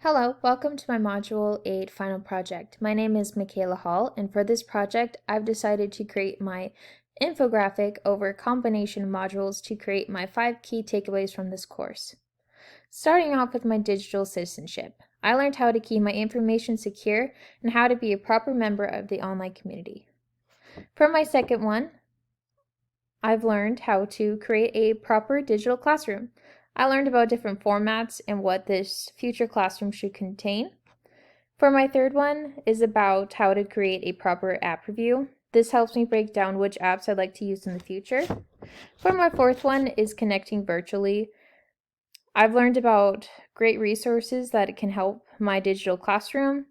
Hello, welcome to my Module 8 final project. My name is Michaela Hall, and for this project, I've decided to create my infographic over combination modules to create my 5 key takeaways from this course. Starting off with my digital citizenship, I learned how to keep my information secure and how to be a proper member of the online community. For my second one, I've learned how to create a proper digital classroom. I learned about different formats and what this future classroom should contain. For my third one is about how to create a proper app review. This helps me break down which apps I'd like to use in the future. For my fourth one is connecting virtually. I've learned about great resources that can help my digital classroom,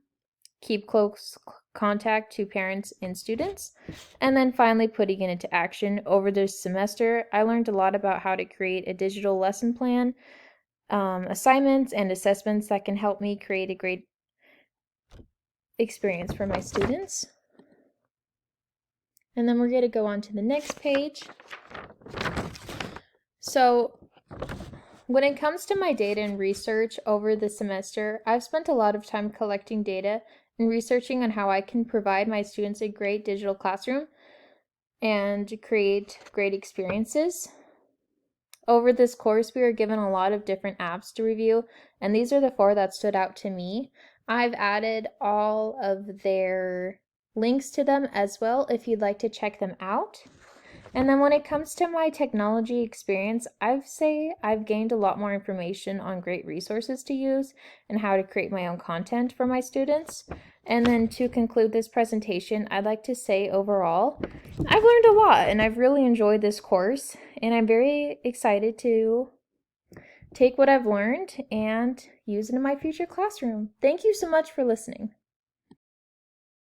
keep close contact to parents and students, and then finally putting it into action. Over this semester, I learned a lot about how to create a digital lesson plan, assignments, and assessments that can help me create a great experience for my students. And then we're going to go on to the next page. So when it comes to my data and research over the semester, I've spent a lot of time collecting data and researching on how I can provide my students a great digital classroom and create great experiences. Over this course, we were given a lot of different apps to review, and these are the 4 that stood out to me. I've added all of their links to them as well if you'd like to check them out. And then when it comes to my technology experience, I'd say I've gained a lot more information on great resources to use and how to create my own content for my students. And then to conclude this presentation, I'd like to say overall, I've learned a lot and I've really enjoyed this course, and I'm very excited to take what I've learned and use it in my future classroom. Thank you so much for listening.